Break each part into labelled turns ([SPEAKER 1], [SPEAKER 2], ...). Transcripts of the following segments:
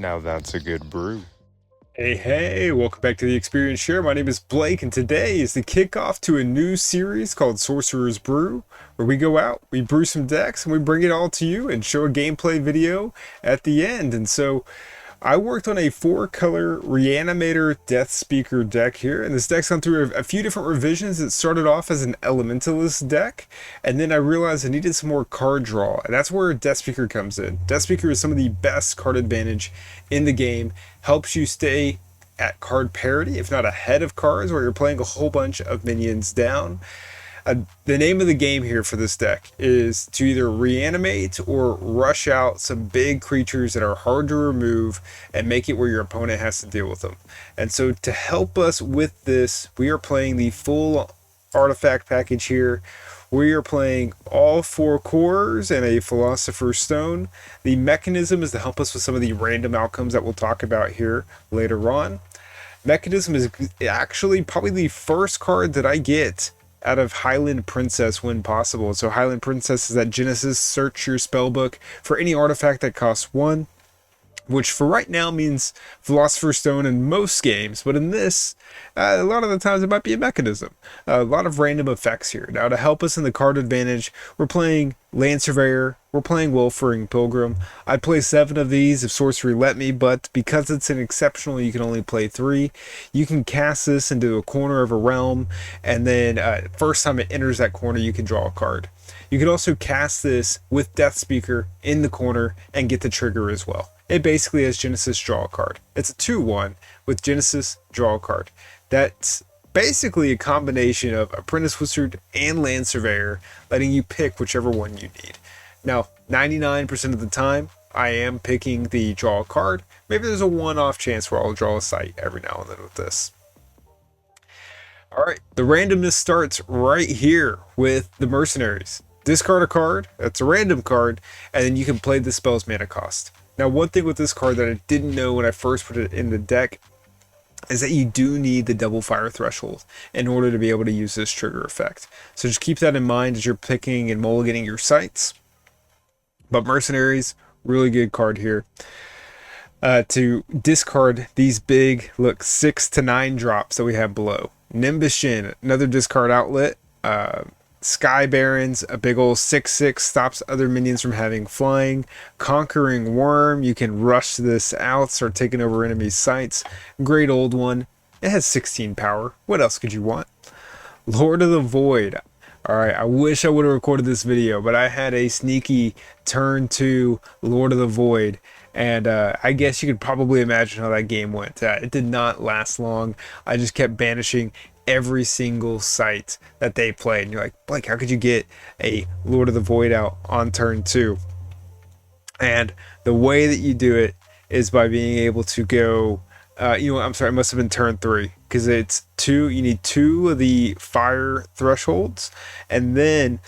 [SPEAKER 1] Now that's a good brew.
[SPEAKER 2] Hey, welcome back to the Experience Share. My name is Blake, and today is the kickoff to a new series called Sorcerer's Brew, where we go out, we brew some decks, and we bring it all to you and show a gameplay video at the end. And so I worked on a 4-color Reanimator Death Speaker deck here, and this deck's gone through a few different revisions. It started off as an Elementalist deck, and then I realized I needed some more card draw, and that's where Death Speaker comes in. Death Speaker is some of the best card advantage in the game, helps you stay at card parity, if not ahead of cards, where you're playing a whole bunch of minions down. The name of the game here for this deck is to either reanimate or rush out some big creatures that are hard to remove and make it where your opponent has to deal with them. And so to help us with this, we are playing the full artifact package here. We are playing all 4 cores and a Philosopher's Stone. The mechanism is to help us with some of the random outcomes that we'll talk about here later on. Mechanism is actually probably the first card that I get out of Highland Princess when possible. So Highland Princess is that Genesis search your spellbook for any artifact that costs 1, which for right now means Philosopher's Stone in most games, but in this, a lot of the times it might be a mechanism. A lot of random effects here. Now to help us in the card advantage, we're playing Land Surveyor, we're playing Wolfering Pilgrim. I'd play 7 of these if Sorcery let me, but because it's an exceptional, you can only play 3. You can cast this into a corner of a realm, and then first time it enters that corner, you can draw a card. You can also cast this with Death Speaker in the corner and get the trigger as well. It basically has Genesis draw a card. It's a 2-1 with Genesis draw a card. That's basically a combination of Apprentice Wizard and Land Surveyor, letting you pick whichever one you need. Now, 99% of the time, I am picking the draw a card. Maybe there's a one-off chance where I'll draw a sight every now and then with this. Alright, the randomness starts right here with the Mercenaries. Discard a card, that's a random card, and then you can play the spell's mana cost. Now, one thing with this card that I didn't know when I first put it in the deck is that you do need the double fire threshold in order to be able to use this trigger effect. So just keep that in mind as you're picking and mulliganing your sites. But Mercenaries, really good card here. To discard these big, 6 to 9 drops that we have below. Nimbus Shin, another discard outlet. Sky Barons, a big old 6/6, stops other minions from having flying. Conquering Worm, you can rush this out, start taking over enemy sites. Great old one. It has 16 power. What else could you want? Lord of the Void. Alright, I wish I would have recorded this video, but I had a sneaky turn 2 Lord of the Void. And I guess you could probably imagine how that game went. It did not last long. I just kept banishing every single site that they played. And you're like, Blake, how could you get a Lord of the Void out on turn 2? And the way that you do it is by being able to go, I'm sorry, it must have been turn 3, because it's 2, you need 2 of the fire thresholds, and then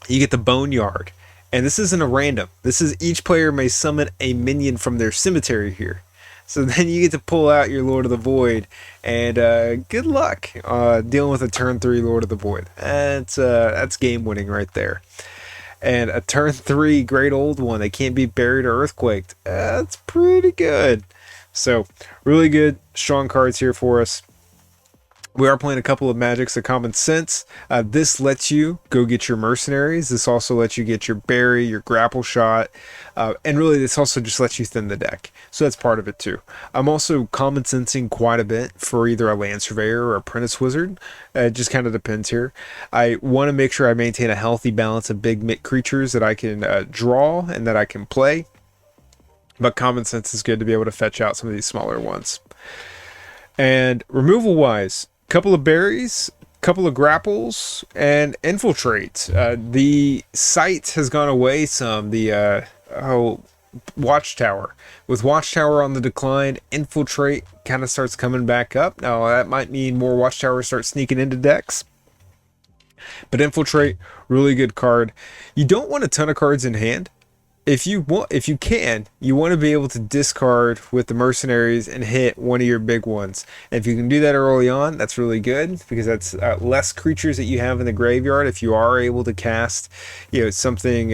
[SPEAKER 2] you get the Boneyard. And this isn't a random. This is each player may summon a minion from their cemetery here. So then you get to pull out your Lord of the Void, and good luck dealing with a turn 3 Lord of the Void. That's game winning right there. And a turn 3 great old one that can't be buried or earthquaked. That's pretty good. So really good, strong cards here for us. We are playing a couple of magics of common sense. This lets you go get your Mercenaries. This also lets you get your Berry, your Grapple Shot. And really, this also just lets you thin the deck. So that's part of it too. I'm also common sensing quite a bit for either a Land Surveyor or Apprentice Wizard. It just kind of depends here. I want to make sure I maintain a healthy balance of big mitt creatures that I can draw and that I can play. But common sense is good to be able to fetch out some of these smaller ones. And removal-wise, couple of berries, couple of grapples, and infiltrate. The site has gone away some. The Watchtower. With Watchtower on the decline, infiltrate kind of starts coming back up. Now that might mean more Watchtowers start sneaking into decks. But infiltrate, really good card. You don't want a ton of cards in hand. If you can, you want to be able to discard with the Mercenaries and hit one of your big ones. And if you can do that early on, that's really good, because that's less creatures that you have in the graveyard. If you are able to cast, something,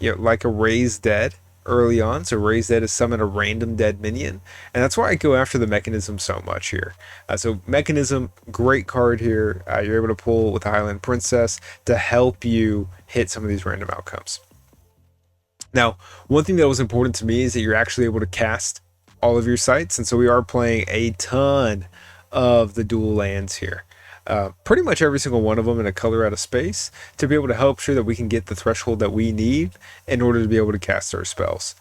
[SPEAKER 2] like a Raised Dead early on. So raise that to summon a random dead minion, and that's why I go after the Mechanism so much here. So Mechanism, great card here. You're able to pull with the Highland Princess to help you hit some of these random outcomes. Now, one thing that was important to me is that you're actually able to cast all of your sites, and so we are playing a ton of the dual lands here. Pretty much every single one of them in a color out of space to be able to help sure that we can get the threshold that we need in order to be able to cast our spells.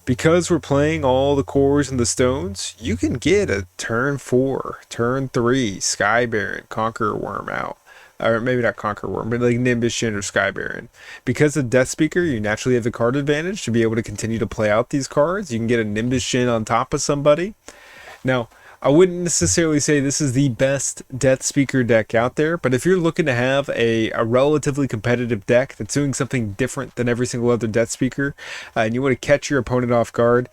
[SPEAKER 2] Because we're playing all the cores and the stones, you can get a turn 4, turn 3, Sky Baron, Conqueror Worm out. Or maybe not Conqueror Worm, but like Nimbus Shin or Sky Baron. Because of Death Speaker, you naturally have the card advantage to be able to continue to play out these cards. You can get a Nimbus Shin on top of somebody. Now, I wouldn't necessarily say this is the best Death Speaker deck out there, but if you're looking to have a relatively competitive deck that's doing something different than every single other Death Speaker, and you want to catch your opponent off guard,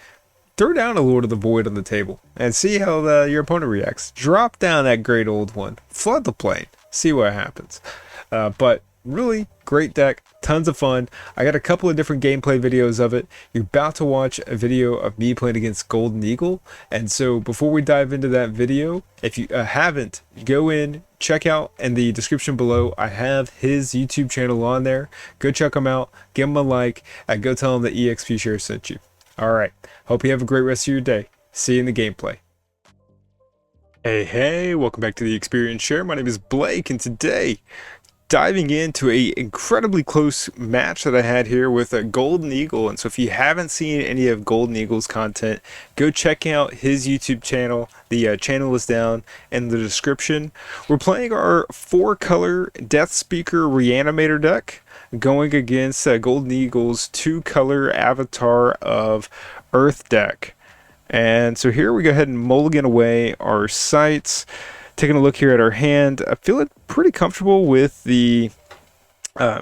[SPEAKER 2] throw down a Lord of the Void on the table and see how your opponent reacts. Drop down that great old one, flood the plane, see what happens. But really great deck, tons of fun. I got a couple of different gameplay videos of it. You're about to watch a video of me playing against Golden Eagle, and so before we dive into that video, if you haven't, go in, check out in the description below. I have his YouTube channel on there. Go check him out, give him a like, and go tell him that EXP Share sent you. Alright, hope you have a great rest of your day. See you in the gameplay. Hey, welcome back to the Experience Share. My name is Blake, and today diving into a incredibly close match that I had here with a Golden Eagle. And so if you haven't seen any of Golden Eagle's content, go check out his YouTube channel. The channel is down in the description. We're playing our 4-color Death Speaker Reanimator deck, going against Golden Eagle's 2-color Avatar of Earth deck. And so here we go ahead and mulligan away our sites. Taking a look here at our hand, I feel pretty comfortable with the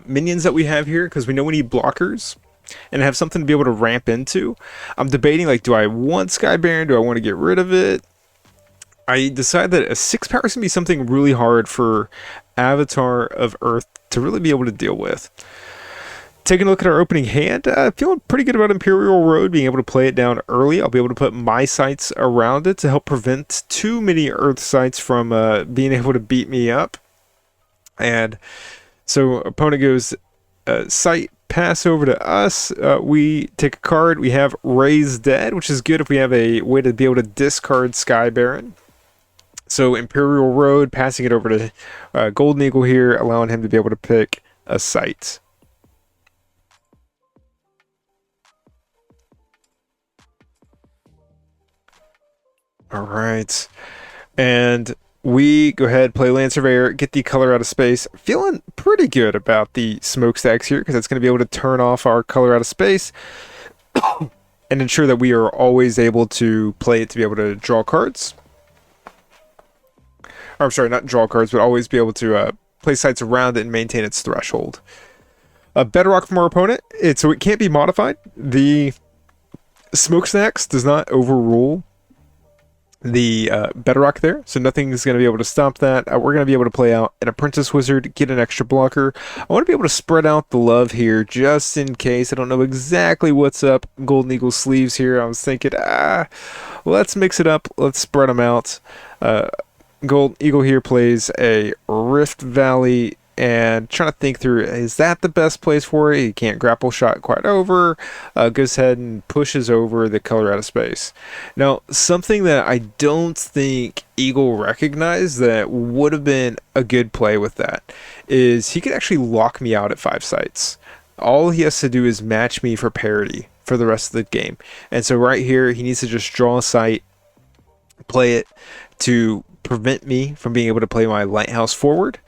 [SPEAKER 2] minions that we have here, because we know we need blockers and have something to be able to ramp into. I'm debating, like, do I want Sky Baron? Do I want to get rid of it? I decided that a 6 power is going to be something really hard for Avatar of Earth to really be able to deal with. Taking a look at our opening hand, feeling pretty good about Imperial Road, being able to play it down early. I'll be able to put my sights around it to help prevent too many Earth sights from being able to beat me up. And so opponent goes sight pass over to us. We take a card. We have Raise Dead, which is good if we have a way to be able to discard Sky Baron. So Imperial Road, passing it over to Golden Eagle here, allowing him to be able to pick a sight. All right, and we go ahead, play Land Surveyor, get the color out of space. Feeling pretty good about the smokestacks here, because it's going to be able to turn off our color out of space and ensure that we are always able to play it to be able to draw cards. Or, I'm sorry, not draw cards, but always be able to play sites around it and maintain its threshold. Bedrock from our opponent, so it can't be modified. The smokestacks does not overrule the bedrock there, so nothing is going to be able to stop that. We're going to be able to play out an Apprentice Wizard, get an extra blocker. I want to be able to spread out the love here just in case. I don't know exactly what's up Golden Eagle sleeves here. I was thinking, let's mix it up, let's spread them out. Golden Eagle here plays a Rift Valley, and trying to think through, is that the best place for it? He can't grapple shot quite over. Goes ahead and pushes over the color out of space. Now, something that I don't think Eagle recognized that would have been a good play with that is he could actually lock me out at 5 sites. All he has to do is match me for parity for the rest of the game. And so right here, he needs to just draw a site, play it to prevent me from being able to play my Lighthouse forward.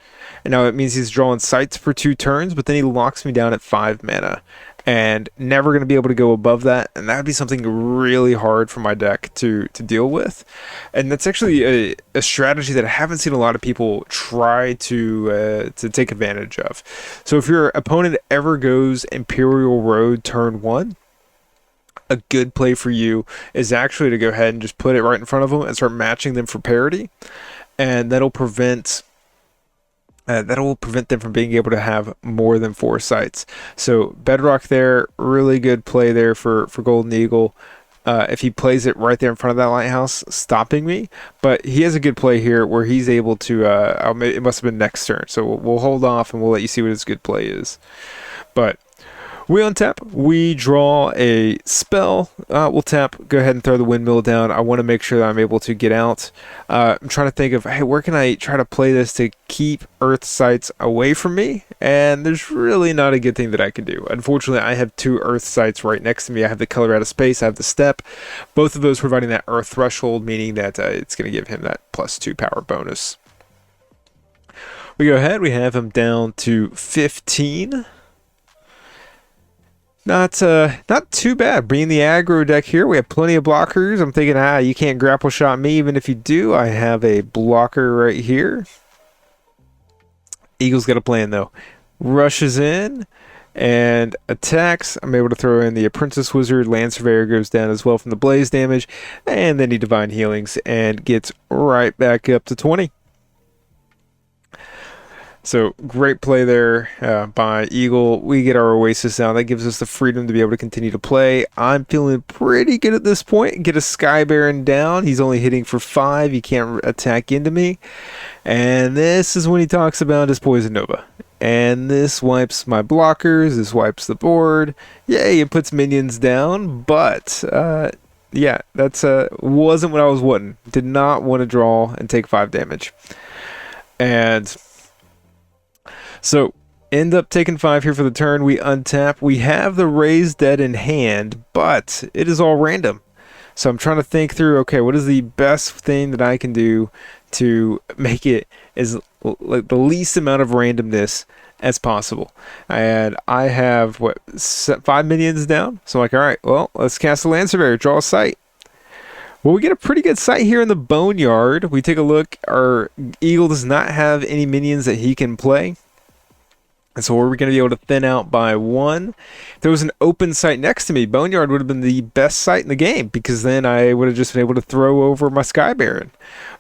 [SPEAKER 2] And now it means he's drawing sights for 2 turns, but then he locks me down at 5 mana. And never going to be able to go above that. And that would be something really hard for my deck to deal with. And that's actually a strategy that I haven't seen a lot of people try to take advantage of. So if your opponent ever goes Imperial Road turn 1, a good play for you is actually to go ahead and just put it right in front of them and start matching them for parity. And that'll prevent that will prevent them from being able to have more than 4 sites. So Bedrock there, really good play there for Golden Eagle. If he plays it right there in front of that lighthouse, stopping me. But he has a good play here where he's able to, it must have been next turn. So we'll hold off and we'll let you see what his good play is. But we untap, we draw a spell, we'll tap, go ahead and throw the windmill down. I want to make sure that I'm able to get out. I'm trying to think of, hey, where can I try to play this to keep earth sites away from me? And there's really not a good thing that I can do. Unfortunately, I have 2 earth sites right next to me. I have the color out of space, I have the step. Both of those providing that earth threshold, meaning that it's going to give him that +2 power bonus. We go ahead, we have him down to 15. Not too bad. Being the aggro deck here, we have plenty of blockers. I'm thinking, you can't grapple shot me. Even if you do, I have a blocker right here. Eagle's got a plan though. Rushes in and attacks. I'm able to throw in the Apprentice Wizard. Land Surveyor goes down as well from the blaze damage. And then he Divine Healings and gets right back up to 20. So great play there by Eagle. We get our Oasis out. That gives us the freedom to be able to continue to play. I'm feeling pretty good at this point. Get a Sky Baron down. He's only hitting for 5. He can't attack into me. And this is when he talks about his Poison Nova. And this wipes my blockers. This wipes the board. Yay, it puts minions down. But yeah, that's wasn't what I was wanting. Did not want to draw and take 5 damage. And so, end up taking 5 here for the turn. We untap. We have the Raised Dead in hand, but it is all random. So I'm trying to think through, okay, what is the best thing that I can do to make it as like the least amount of randomness as possible. And I have, 5 minions down? So I'm like, all right, well, let's cast a Land Surveyor, draw a site. Well, we get a pretty good site here in the Boneyard. We take a look. Our Eagle does not have any minions that he can play. And so we're going to be able to thin out by 1. If there was an open site next to me, Boneyard would have been the best site in the game, because then I would have just been able to throw over my Sky Baron.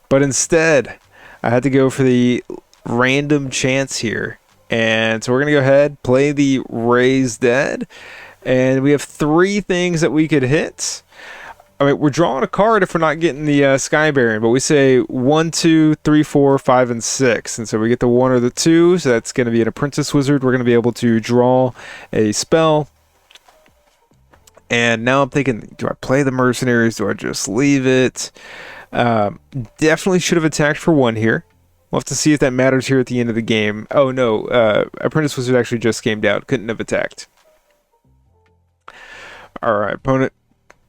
[SPEAKER 2] But instead, I had to go for the random chance here. And so we're going to go ahead, play the Raised Dead. And we have 3 things that we could hit. I mean, we're drawing a card if we're not getting the Sky Baron, but we say 1, 2, 3, 4, 5, and 6. And so we get the 1 or the 2, so that's going to be an Apprentice Wizard. We're going to be able to draw a spell. And now I'm thinking, do I play the Mercenaries? Do I just leave it? Definitely should have attacked for 1 here. We'll have to see if that matters here at the end of the game. Oh, no. Apprentice Wizard actually just came out. Couldn't have attacked. All right, opponent.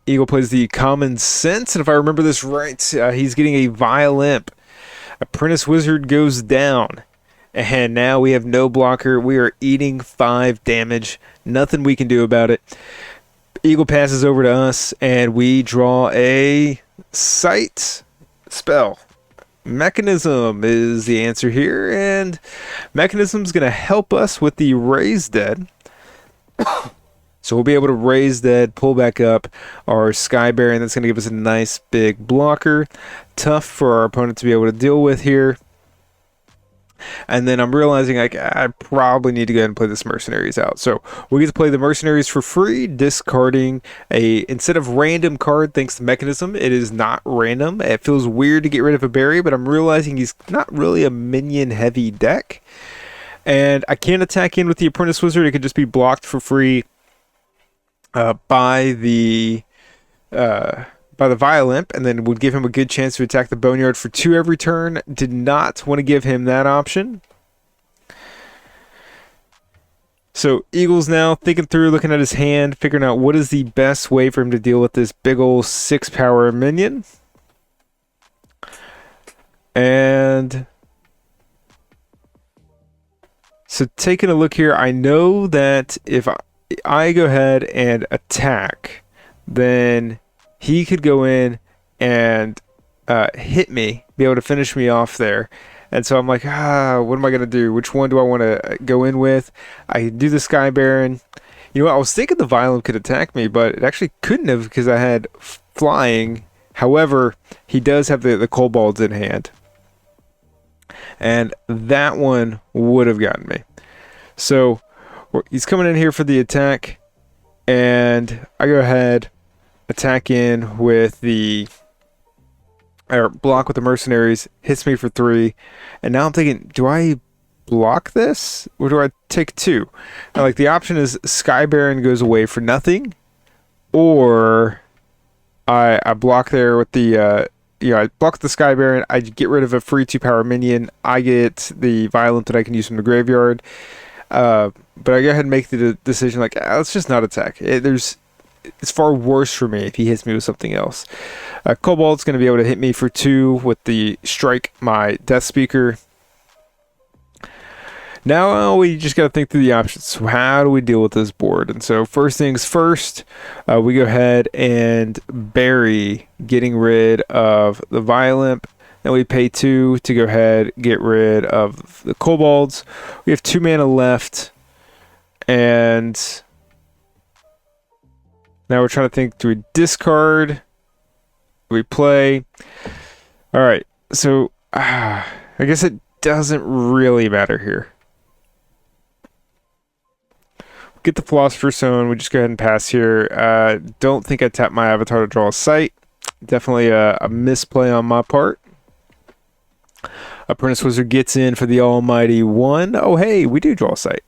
[SPEAKER 2] Eagle plays the Common Sense, and if I remember this right, he's getting a Vile Imp. Apprentice Wizard goes down, and now we have no blocker. We are eating 5 damage. Nothing we can do about it. Eagle passes over to us, and we draw a Sight spell. Mechanism is the answer here, and Mechanism's going to help us with the Raised Dead. So we'll be able to Raise Dead, pull back up our Sky Baron. That's going to give us a nice big blocker. Tough for our opponent to be able to deal with here. And then I'm realizing I probably need to go ahead and play this Mercenaries out. So we get to play the Mercenaries for free, discarding instead of random card, thanks to Mechanism, it is not random. It feels weird to get rid of a berry, but I'm realizing he's not really a minion heavy deck. And I can't attack in with the Apprentice Wizard. It could just be blocked for free by the Vile Imp, and then would give him a good chance to attack the Boneyard for 2 every turn. Did not want to give him that option. So Eagle's now thinking through, looking at his hand, figuring out what is the best way for him to deal with this big old 6 power minion. And so taking a look here, I know that if I go ahead and attack, then he could go in and hit me, be able to finish me off there. And so I'm like, what am I going to do? Which one do I want to go in with? I can do the Sky Baron. You know what? I was thinking the Violent could attack me, but it actually couldn't have because I had flying. However, he does have the Kobolds in hand. And that one would have gotten me. So he's coming in here for the attack, and I go ahead, attack in with the, or block with the mercenaries, hits me for 3, and now I'm thinking, do I block this or do I take 2? And like the option is Sky Baron goes away for nothing, or I block there with the I block the Sky Baron, I get rid of a free 2-power minion, I get the Violent that I can use from the graveyard. But I go ahead and make the decision like, let's just not attack. It's far worse for me if he hits me with something else. Kobold's going to be able to hit me for 2 with the strike my Death Speaker. Now we just got to think through the options. So how do we deal with this board? And so first things first, we go ahead and bury, getting rid of the Violent. Then we pay 2 to go ahead, get rid of the Kobolds. We have 2 mana left. And now we're trying to think, do we discard? Do we play? All right, so I guess it doesn't really matter here. Get the Philosopher's Stone. We just go ahead and pass here. Don't think I tap my avatar to draw a sight. Definitely a misplay on my part. Apprentice Wizard gets in for the almighty 1. Oh, hey, we do draw a sight.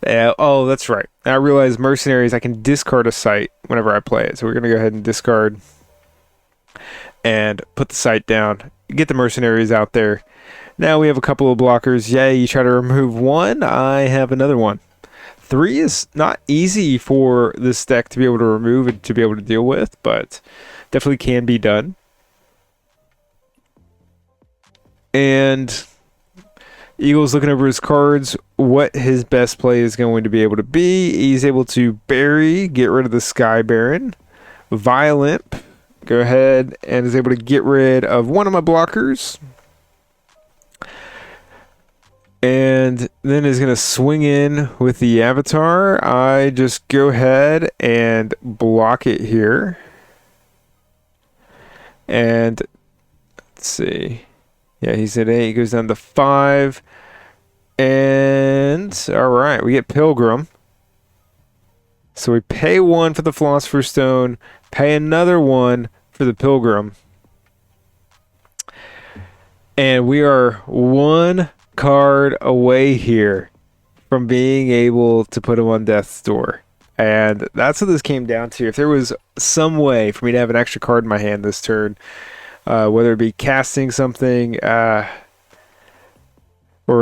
[SPEAKER 2] Oh, that's right. I realize Mercenaries, I can discard a sight whenever I play it. So we're going to go ahead and discard and put the sight down. Get the Mercenaries out there. Now we have a couple of blockers. Yay, you try to remove 1. I have another one. 3 is not easy for this deck to be able to remove and to be able to deal with, but definitely can be done. And Eagle's looking over his cards, what his best play is going to be able to be. He's able to bury, get rid of the Sky Baron. Violent, go ahead and is able to get rid of one of my blockers. And then is going to swing in with the Avatar. I just go ahead and block it here. And let's see. Yeah, he's at 8. He goes down to 5. And all right, we get Pilgrim. So we pay 1 for the Philosopher's Stone, pay another 1 for the Pilgrim. And we are 1 card away here from being able to put him on death's door. And that's what this came down to. If there was some way for me to have an extra card in my hand this turn, whether it be casting something, we're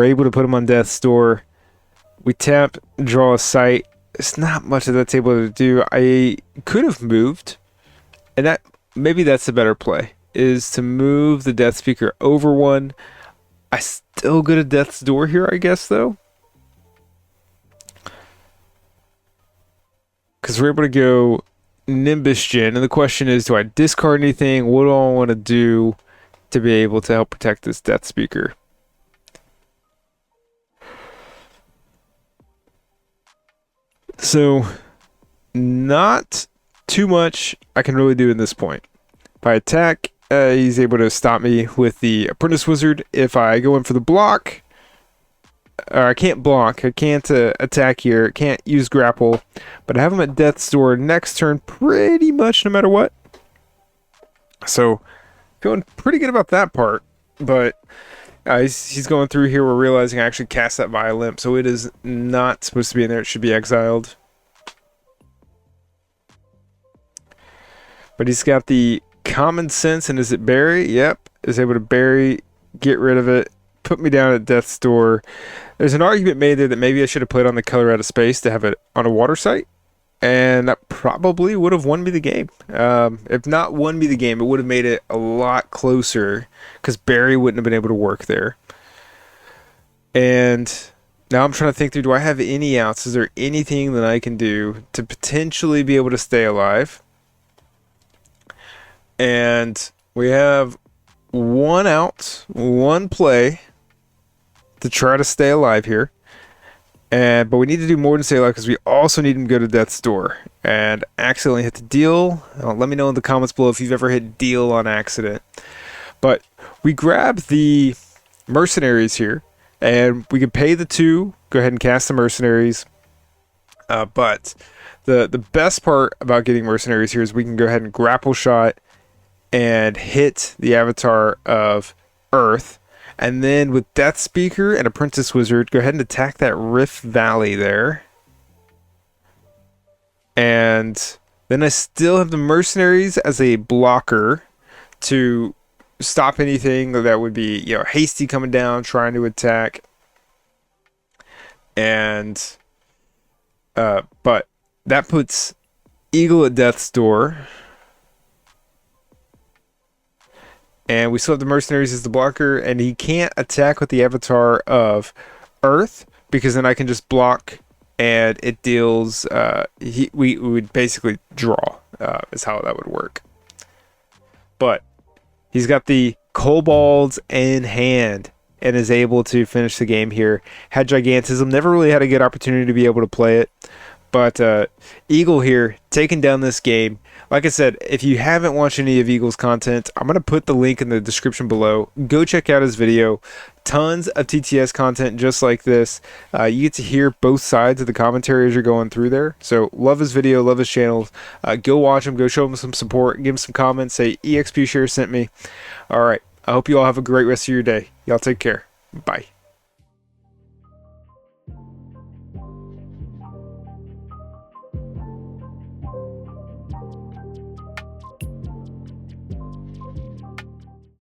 [SPEAKER 2] able to put him on death's door. We tap, draw a sight. It's not much that that's able to do. I could have moved, and that maybe that's the better play, is to move the Death Speaker over 1. I still get a death's door here, I guess, though. Because we're able to go Nimbus Gen, and the question is, do I discard anything? What do I want to do to be able to help protect this Death Speaker? So, not too much I can really do in this point. If I attack, he's able to stop me with the Apprentice Wizard. If I go in for the block, I can't block. I can't attack here. Can't use grapple. But I have him at death's door next turn pretty much no matter what. So, feeling pretty good about that part. But he's going through here. We're realizing I actually cast that Violent. So it is not supposed to be in there. It should be exiled. But he's got the Common Sense, and is it bury? Yep, is able to bury, get rid of it, put me down at death's door. There's an argument made there that maybe I should have played on the Color Out of Space to have it on a water site, and that probably would have won me the game. If not won me the game, it would have made it a lot closer, because bury wouldn't have been able to work there. And now I'm trying to think through, do I have any outs? Is there anything that I can do to potentially be able to stay alive? And we have 1 out, 1 play to try to stay alive here. But we need to do more than stay alive, because we also need him to go to death's door. And accidentally hit the deal. Let me know in the comments below if you've ever hit deal on accident. But we grab the mercenaries here, and we can pay the 2, go ahead and cast the mercenaries. But the best part about getting mercenaries here is we can go ahead and grapple shot and hit the avatar of Earth. And then with Death Speaker and Apprentice Wizard, go ahead and attack that Rift Valley there. And then I still have the mercenaries as a blocker to stop anything that would be, hasty coming down, trying to attack. And, but that puts Eagle at Death's Door. And we still have the mercenaries as the blocker, and he can't attack with the avatar of Earth, because then I can just block, and it deals, we would basically draw, is how that would work. But he's got the kobolds in hand, and is able to finish the game here. Had Gigantism, never really had a good opportunity to be able to play it. But Eagle here, taking down this game. Like I said, if you haven't watched any of Eagle's content, I'm going to put the link in the description below. Go check out his video. Tons of TTS content just like this. You get to hear both sides of the commentary as you're going through there. So love his video, love his channel. Go watch him, go show him some support, give him some comments, say EXP Share sent me. All right, I hope you all have a great rest of your day. Y'all take care. Bye.